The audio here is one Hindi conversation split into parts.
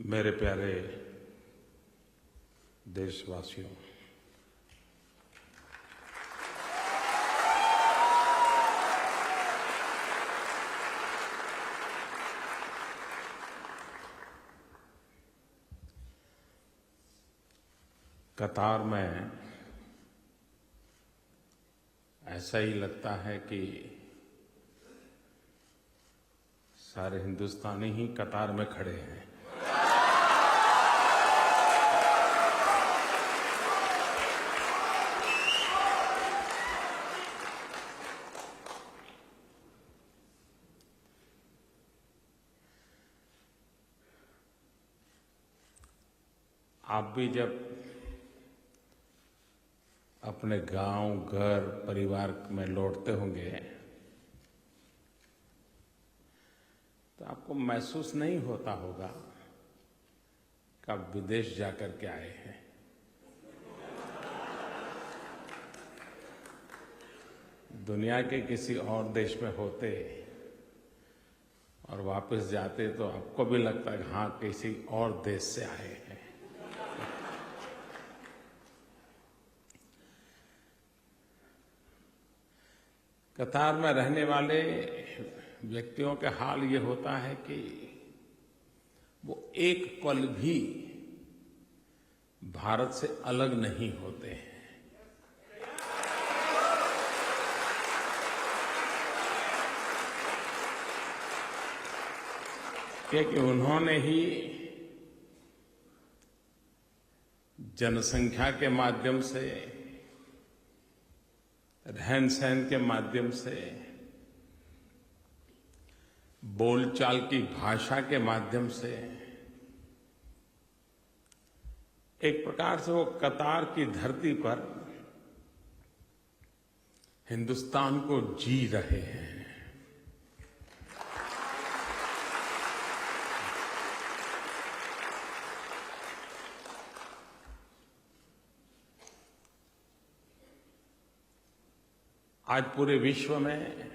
मेरे प्यारे देशवासियों, कतार में ऐसा ही लगता है कि सारे हिंदुस्तानी ही कतार में खड़े हैं। आप भी जब अपने गांव, घर, परिवार में लौटते होंगे तो आपको महसूस नहीं होता होगा कि आप विदेश जाकर के आए हैं। दुनिया के किसी और देश में होते और वापस जाते तो आपको भी लगता है कि हाँ, किसी और देश से आए हैं। कतार में रहने वाले व्यक्तियों के हाल ये होता है कि वो एक पल भी भारत से अलग नहीं होते हैं। क्योंकि उन्होंने ही जनसंख्या के माध्यम से, रहन सहन के माध्यम से, बोलचाल की भाषा के माध्यम से एक प्रकार से वो कतार की धरती पर हिंदुस्तान को जी रहे हैं। आज पूरे विश्व में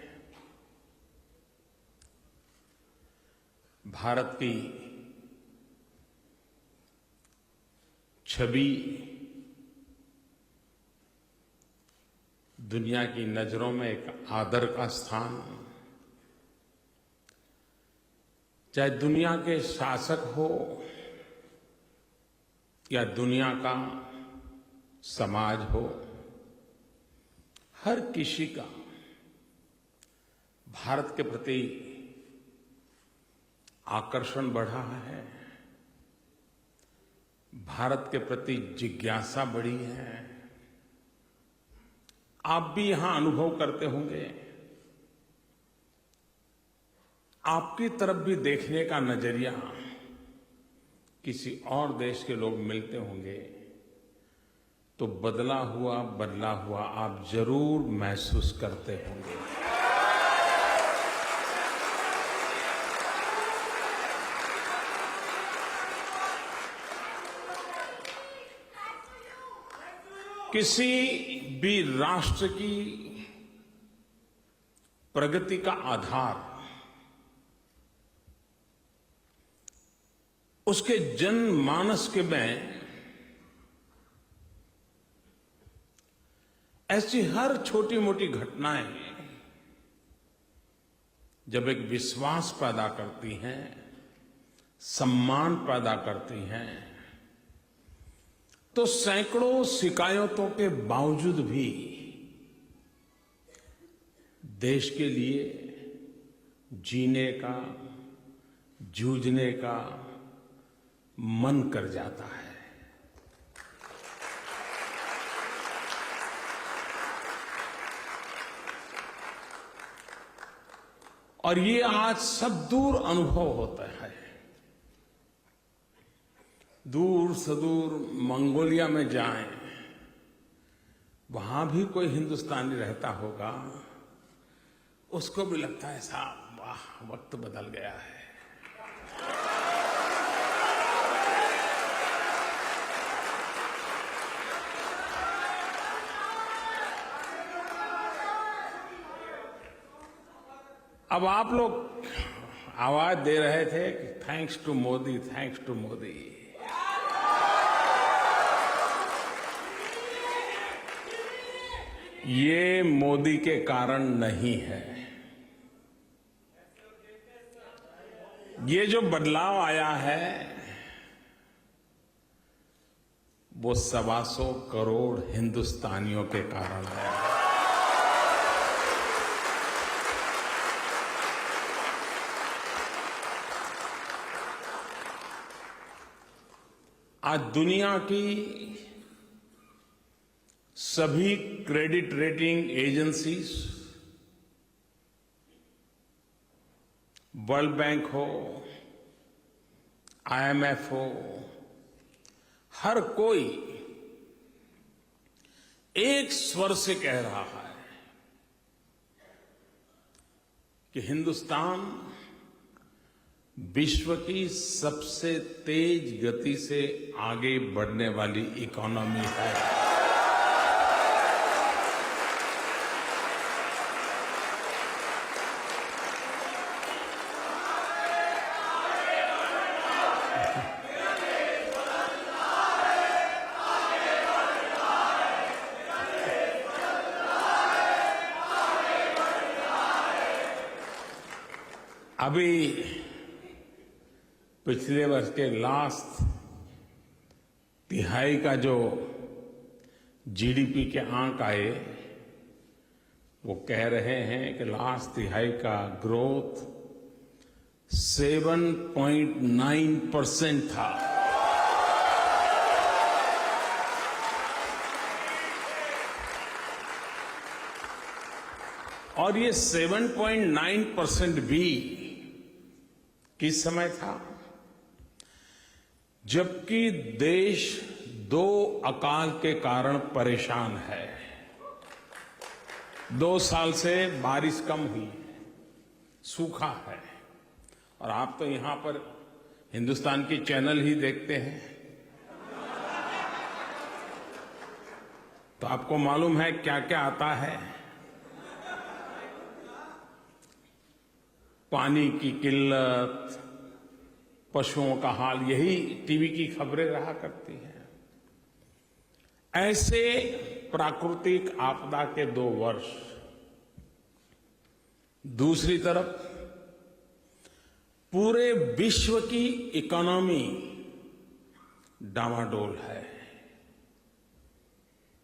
भारत की छवि दुनिया की नजरों में एक आदर का स्थान, चाहे दुनिया के शासक हो या दुनिया का समाज हो, हर किसी का भारत के प्रति आकर्षण बढ़ा है, भारत के प्रति जिज्ञासा बढ़ी है। आप भी यहां अनुभव करते होंगे, आपकी तरफ भी देखने का नजरिया किसी और देश के लोग मिलते होंगे तो बदला हुआ आप जरूर महसूस करते होंगे। किसी भी राष्ट्र की प्रगति का आधार उसके जनमानस के में ऐसी हर छोटी मोटी घटनाएं जब एक विश्वास पैदा करती हैं, सम्मान पैदा करती हैं, तो सैकड़ों शिकायतों के बावजूद भी देश के लिए जीने का, जूझने का मन कर जाता है। और ये आज सब दूर अनुभव होता है। दूर सुदूर मंगोलिया में जाएं, वहां भी कोई हिंदुस्तानी रहता होगा, उसको भी लगता है साहब वाह, वक्त बदल गया है। अब आप लोग आवाज दे रहे थे कि thanks to Modi, thanks to Modi. ये मोदी के कारण नहीं है। ये जो बदलाव आया है वो 125 करोड़ हिंदुस्तानियों के कारण है। आज दुनिया की सभी credit rating agencies, world bank हो, IMF हो, हर कोई एक स्वर से कह रहा है कि हिंदुस्तान विश्व की सबसे तेज गति से आगे बढ़ने वाली इकोनॉमी है। अभी पिछले वर्ष के लास्ट तिहाई का जो GDP के आंक आए वो कह रहे हैं कि लास्ट तिहाई का ग्रोथ 7.9% था। और ये 7.9% भी किस समय था जबकि देश 2 अकाल के कारण परेशान है। 2 साल से बारिश कम हुई है, सूखा है। और आप तो यहां पर हिंदुस्तान की चैनल ही देखते हैं, तो आपको मालूम है क्या क्या आता है। पानी की किल्लत, पशुओं का हाल, यही टीवी की खबरें रहा करती हैं। ऐसे प्राकृतिक आपदा के 2 वर्ष। दूसरी तरफ पूरे विश्व की इकोनॉमी डामाडोल है।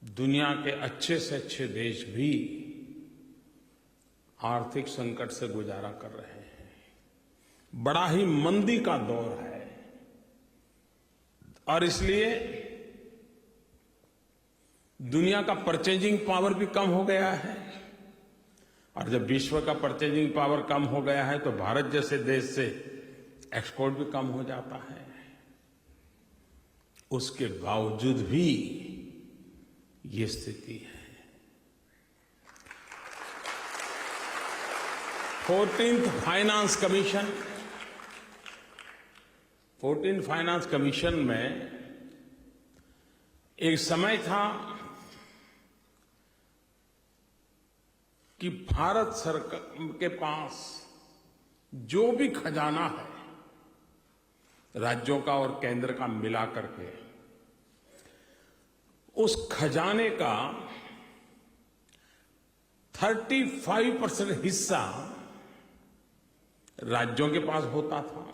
दुनिया के अच्छे से अच्छे देश भी आर्थिक संकट से गुजारा कर रहे हैं। बड़ा ही मंदी का दौर है और इसलिए दुनिया का परचेजिंग पावर भी कम हो गया है। और जब विश्व का परचेजिंग पावर कम हो गया है तो भारत जैसे देश से एक्सपोर्ट भी कम हो जाता है। उसके बावजूद भी ये स्थिति है। 14th फाइनेंस कमीशन में एक समय था कि भारत सरकार के पास जो भी खजाना है राज्यों का और केंद्र का मिला करके, उस खजाने का 35% हिस्सा राज्यों के पास होता था,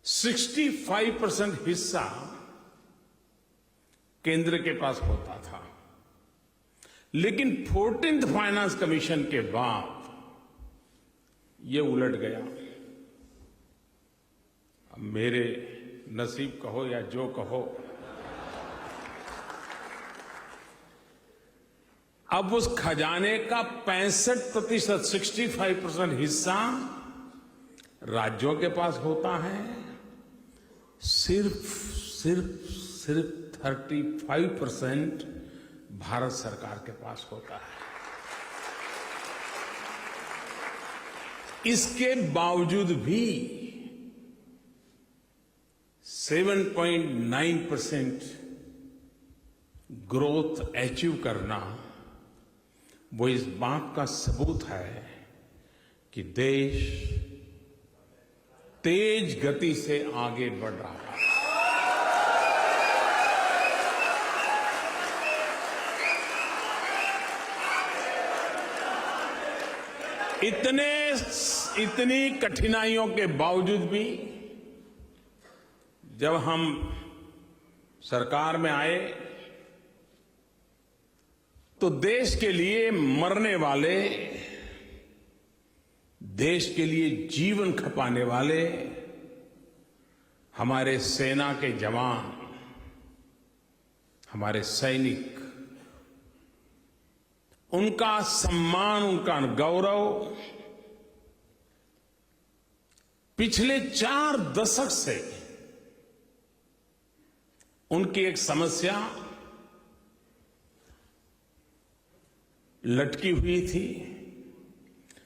65% हिस्सा केंद्र के पास होता था। लेकिन 14th फाइनेंस कमीशन के बाद ये उलट गया। अब मेरे नसीब कहो या जो कहो, अब उस खजाने का 65%, 65% हिस्सा राज्यों के पास होता है, सिर्फ 35% भारत सरकार के पास होता है। इसके बावजूद भी 7.9% ग्रोथ अचीव करना, वो इस बात का सबूत है कि देश तेज गति से आगे बढ़ रहा है। इतनी कठिनाइयों के बावजूद भी जब हम सरकार में आए तो देश के लिए मरने वाले, देश के लिए जीवन खपाने वाले हमारे सेना के जवान, हमारे सैनिक, उनका सम्मान, उनका गौरव पिछले 4 दशक से उनकी एक समस्या लटकी हुई थी।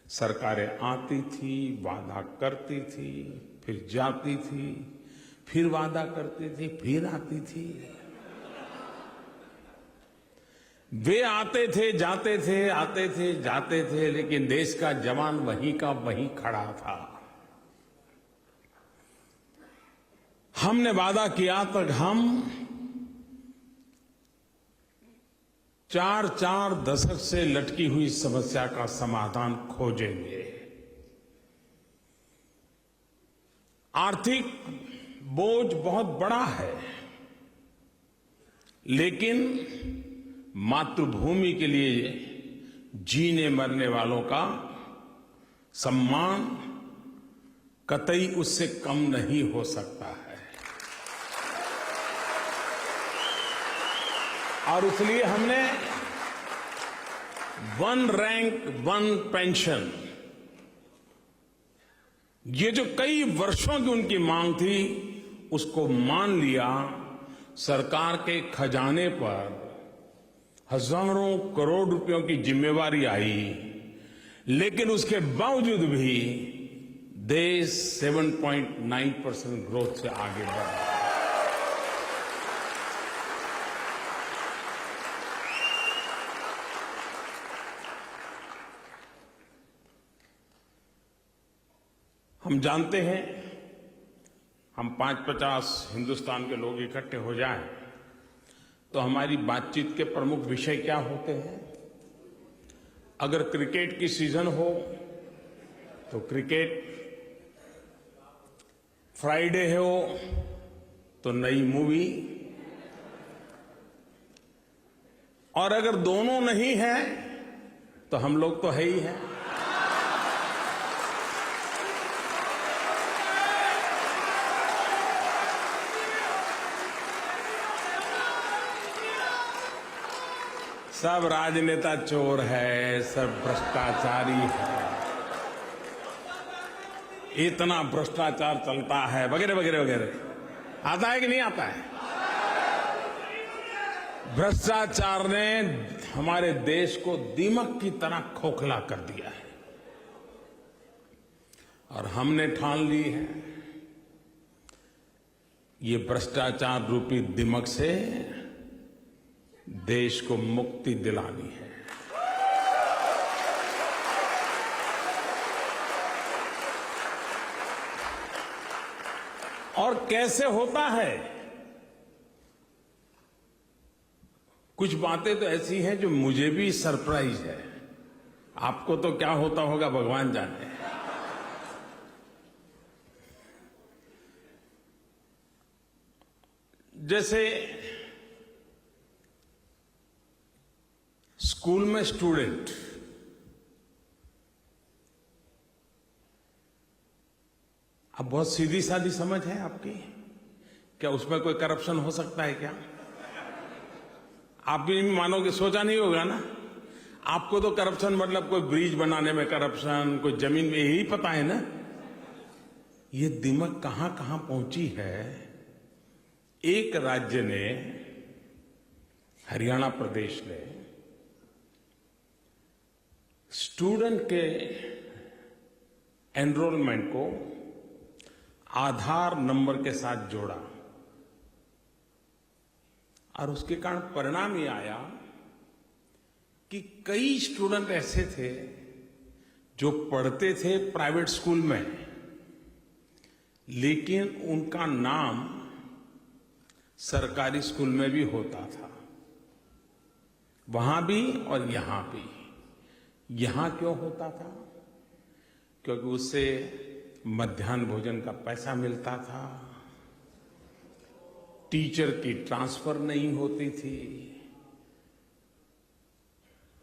सरकारें आती थी, वादा करती थी, फिर जाती थी, फिर वादा करती थी, फिर आती थी। वे आते थे, जाते थे, आते थे, जाते थे, लेकिन देश का जवान वहीं का वहीं खड़ा था। हमने वादा किया तक हम 4 दशक से लटकी हुई समस्या का समाधान खोजेंगे। आर्थिक बोझ बहुत बड़ा है, लेकिन मातृभूमि के लिए जीने मरने वालों का सम्मान कतई उससे कम नहीं हो सकता है। और इसलिए हमने 1 रैंक 1 पेंशन, ये जो कई वर्षों की उनकी मांग थी, उसको मान लिया। सरकार के खजाने पर हजारों करोड़ रुपयों की जिम्मेवारी आई, लेकिन उसके बावजूद भी देश 7.9% ग्रोथ से आगे बढ़ रहा है। हम जानते हैं, हम 5-50 हिंदुस्तान के लोग इकट्ठे हो जाएं तो हमारी बातचीत के प्रमुख विषय क्या होते हैं। अगर क्रिकेट की सीजन हो तो क्रिकेट, फ्राइडे हो तो नई मूवी, और अगर दोनों नहीं है तो हम लोग तो है ही हैं। सब राजनेता चोर है, सब भ्रष्टाचारी है, इतना भ्रष्टाचार चलता है, वगैरह वगैरह वगैरह। आता है कि नहीं आता है? भ्रष्टाचार ने हमारे देश को दीमक की तरह खोखला कर दिया है, और हमने ठान ली है ये भ्रष्टाचार रूपी दीमक से देश को मुक्ति दिलानी है। और कैसे होता है? कुछ बातें तो ऐसी हैं जो मुझे भी सरप्राइज है, आपको तो क्या होता होगा भगवान जाने। जैसे स्कूल में स्टूडेंट अब बहुत सीधी सादी समझ है आपकी, क्या उसमें कोई करप्शन हो सकता है क्या? आप भी मानोगे, सोचा नहीं होगा ना। आपको तो करप्शन मतलब कोई ब्रिज बनाने में करप्शन, कोई जमीन में, यही पता है ना। ये दिमाग कहां कहां पहुंची है। एक राज्य ने, हरियाणा प्रदेश ने, स्टूडेंट के एनरोलमेंट को आधार नंबर के साथ जोड़ा, और उसके कारण परिणाम ये आया कि कई स्टूडेंट ऐसे थे जो पढ़ते थे प्राइवेट स्कूल में, लेकिन उनका नाम सरकारी स्कूल में भी होता था, वहां भी और यहां भी। यहां क्यों होता था? क्योंकि उससे मध्याह्न भोजन का पैसा मिलता था, टीचर की ट्रांसफर नहीं होती थी,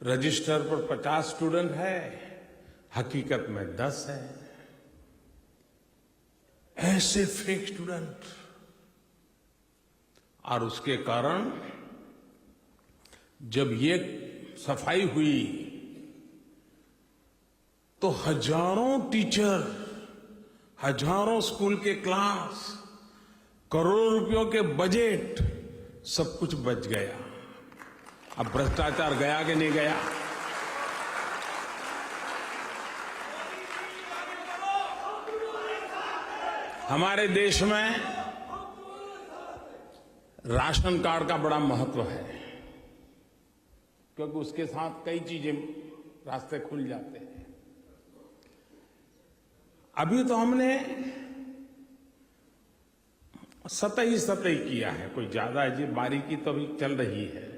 रजिस्टर पर 50 स्टूडेंट है, हकीकत में 10 है। ऐसे फेक स्टूडेंट, और उसके कारण जब ये सफाई हुई तो हजारों टीचर, हजारों स्कूल के क्लास, करोड़ों रुपयों के बजट, सब कुछ बच गया। अब भ्रष्टाचार गया कि नहीं गया? हमारे देश में राशन कार्ड का बड़ा महत्व है, क्योंकि उसके साथ कई चीजें, रास्ते खुल जाते हैं। अभी तो हमने सतही किया है, कोई ज्यादा जी बारीकी तो अभी चल रही है।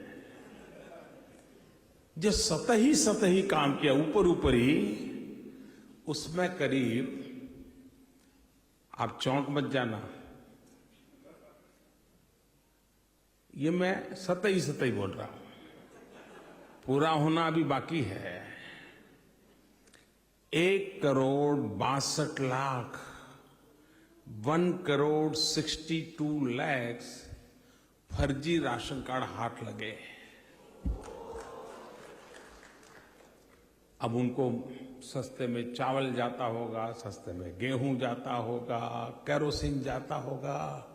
जो सतही काम किया, ऊपर ही, उसमें करीब, आप चौंक मत जाना, ये मैं सतही बोल रहा हूं, पूरा होना अभी बाकी है। 1,62,00,000 1,62,00,000 फर्जी राशन कार्ड हाथ लगे। अब उनको सस्ते में चावल जाता होगा, सस्ते में गेहूं जाता होगा, केरोसिन जाता होगा,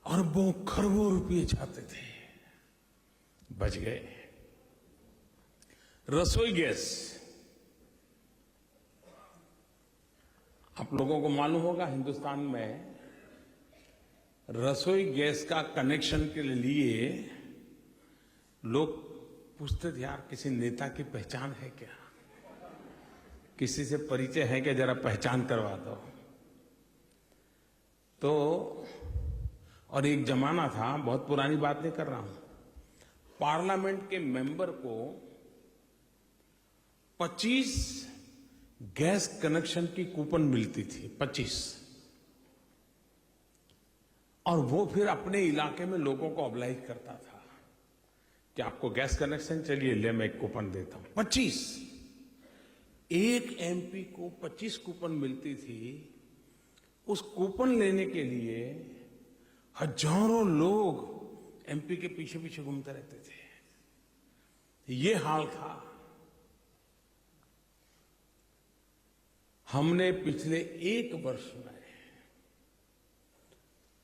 अरबों खरबों रुपये जाते थे, बच गए। रसोई गैस, आप लोगों को मालूम होगा, हिंदुस्तान में रसोई गैस का कनेक्शन के लिए लोग पूछते थे, यार किसी नेता की पहचान है क्या, किसी से परिचय है क्या, जरा पहचान करवा दो। तो और एक जमाना था, बहुत पुरानी बात नहीं कर रहा हूं, पार्लियामेंट के मेंबर को 25 गैस कनेक्शन की कूपन मिलती थी, 25, और वो फिर अपने इलाके में लोगों को ऑब्लाइज करता था कि आपको गैस कनेक्शन, चलिए ले मैं एक कूपन देता हूं। 25, एक एमपी को 25 कूपन मिलती थी। उस कूपन लेने के लिए हजारों लोग एमपी के पीछे पीछे घूमते रहते थे। ये हाल था। हमने पिछले 1 वर्ष में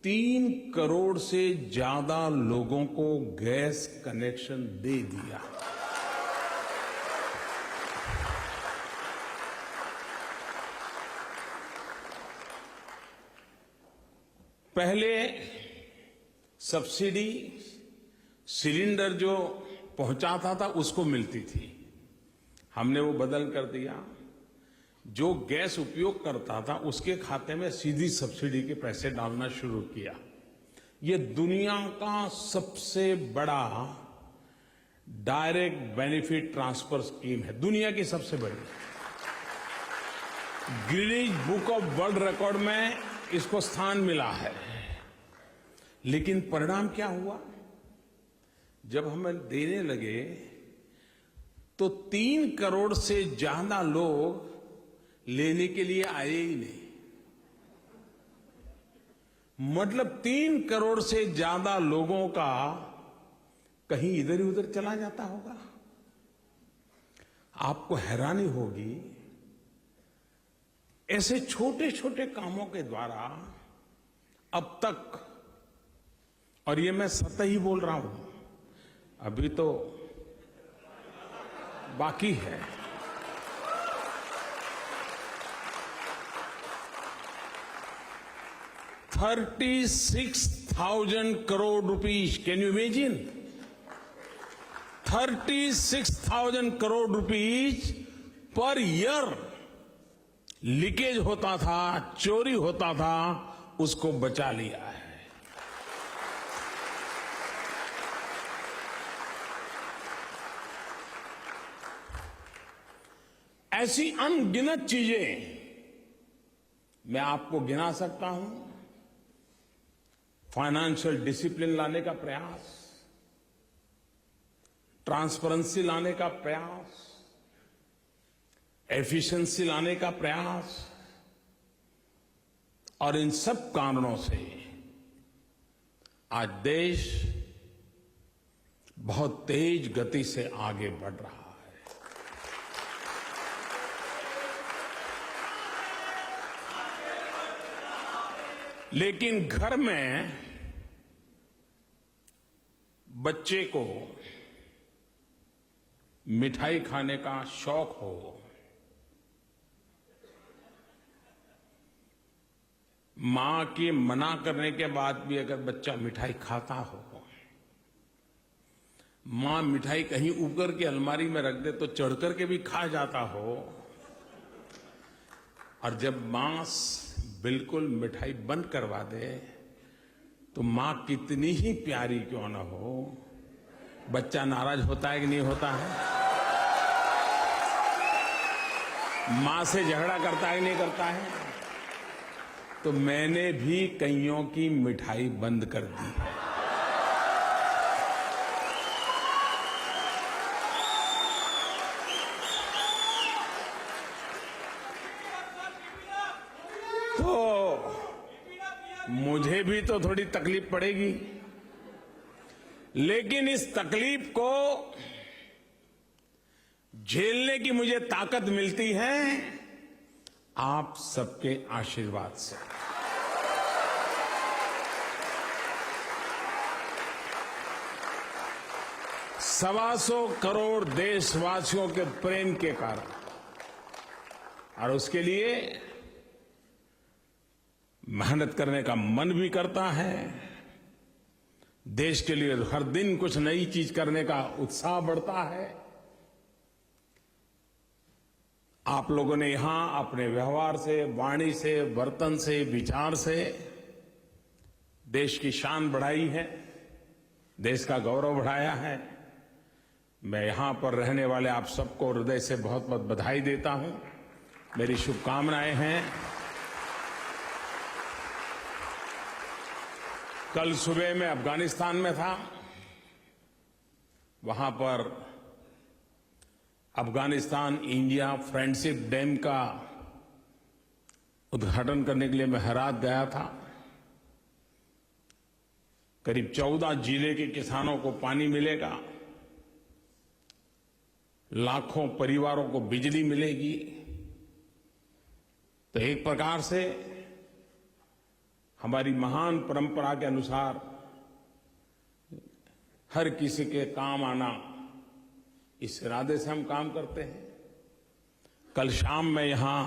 3 करोड़ से ज्यादा लोगों को गैस कनेक्शन दे दिया। पहले सब्सिडी सिलेंडर जो पहुंचाता था उसको मिलती थी, हमने वो बदल कर दिया। जो गैस उपयोग करता था उसके खाते में सीधी सब्सिडी के पैसे डालना शुरू किया। ये दुनिया का सबसे बड़ा डायरेक्ट बेनिफिट ट्रांसफर स्कीम है, दुनिया की सबसे बड़ी। Guinness book of world record में इसको स्थान मिला है। लेकिन परिणाम क्या हुआ? जब हम देने लगे तो 3 करोड़ से ज्यादा लोग लेने के लिए आए ही नहीं। मतलब 3 करोड़ से ज्यादा लोगों का कहीं इधर ही उधर चला जाता होगा। आपको हैरानी होगी, ऐसे छोटे छोटे कामों के द्वारा अब तक, और ये मैं सतही बोल रहा हूं, अभी तो बाकी है, 36,000 crore rupees. Can you imagine? 36,000 crore rupees per year leakage होता था, चोरी होता था, उसको बचा लिया है। ऐसी अनगिनत चीजें मैं आपको गिना सकता हूं। फाइनेंशियल डिसिप्लिन लाने का प्रयास, ट्रांसपेरेंसी लाने का प्रयास, एफिशिएंसी लाने का प्रयास, और इन सब कारणों से आज देश बहुत तेज गति से आगे बढ़ रहा है। लेकिन घर में बच्चे को मिठाई खाने का शौक हो, मां के मना करने के बाद भी अगर बच्चा मिठाई खाता हो, मां मिठाई कहीं ऊपर की अलमारी में रख दे तो चढ़ करके भी खा जाता हो, और जब मां बिल्कुल मिठाई बंद करवा दे तो मां कितनी ही प्यारी क्यों न हो, बच्चा नाराज होता है कि नहीं होता है? मां से झगड़ा करता है कि नहीं करता है? तो मैंने भी कईयों की मिठाई बंद कर दी है। मुझे भी तो थोड़ी तकलीफ पड़ेगी, लेकिन इस तकलीफ को झेलने की मुझे ताकत मिलती है आप सबके आशीर्वाद से। 125 करोड़ देशवासियों के प्रेम के कारण, और उसके लिए मेहनत करने का मन भी करता है। देश के लिए हर दिन कुछ नई चीज करने का उत्साह बढ़ता है। आप लोगों ने यहां अपने व्यवहार से, वाणी से, बर्तन से, विचार से देश की शान बढ़ाई है, देश का गौरव बढ़ाया है। मैं यहां पर रहने वाले आप सबको हृदय से बहुत बहुत बधाई देता हूं, मेरी शुभकामनाएं हैं। कल सुबह मैं अफगानिस्तान में था, वहां पर अफगानिस्तान इंडिया फ्रेंडशिप डैम का उद्घाटन करने के लिए मैं हेरात गया था। करीब 14 जिले के किसानों को पानी मिलेगा, लाखों परिवारों को बिजली मिलेगी। तो एक प्रकार से हमारी महान परंपरा के अनुसार हर किसी के काम आना, इस इरादे से हम काम करते हैं। कल शाम मैं यहां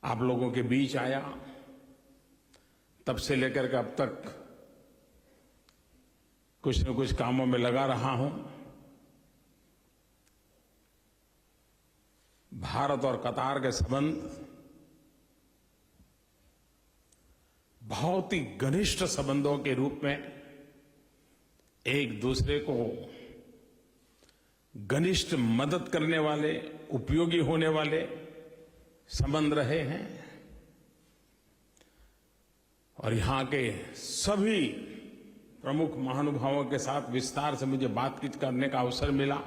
आप लोगों के बीच आया, तब से लेकर के अब तक कुछ न कुछ कामों में लगा रहा हूं। भारत और कतार के संबंध बहुत ही घनिष्ठ संबंधों के रूप में एक दूसरे को घनिष्ठ मदद करने वाले, उपयोगी होने वाले संबंध रहे हैं। और यहां के सभी प्रमुख महानुभावों के साथ विस्तार से मुझे बातचीत करने का अवसर मिला।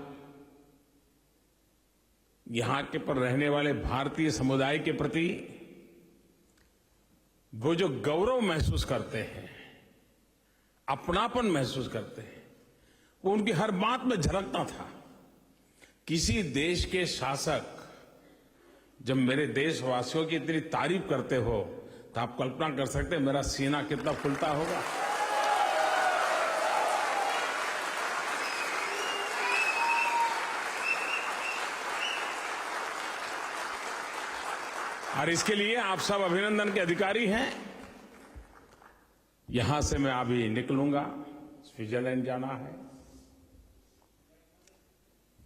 यहां के पर रहने वाले भारतीय समुदाय के प्रति वो जो गौरव महसूस करते हैं, अपनापन महसूस करते हैं, वो उनकी हर बात में झलकता था। किसी देश के शासक जब मेरे देशवासियों की इतनी तारीफ करते हो तो आप कल्पना कर सकते हैं मेरा सीना कितना फूलता होगा। और इसके लिए आप सब अभिनंदन के अधिकारी हैं। यहां से मैं अभी निकलूंगा, स्विट्जरलैंड जाना है।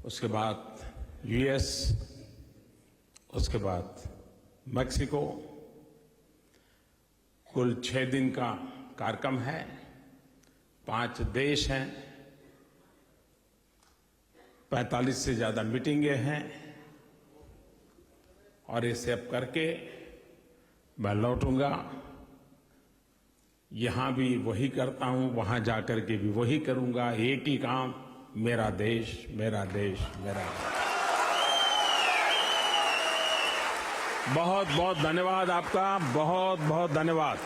उसके बाद यूएस, उसके बाद मेक्सिको। कुल 6 दिन का कार्यक्रम है, 5 देश हैं, 45 से ज्यादा मीटिंगें हैं, और इसे अब करके मैं लौटूंगा। यहां भी वही करता हूं, वहां जाकर के भी वही करूंगा, एक ही काम, मेरा देश, मेरा देश, मेरा देश। बहुत बहुत धन्यवाद आपका, बहुत बहुत धन्यवाद।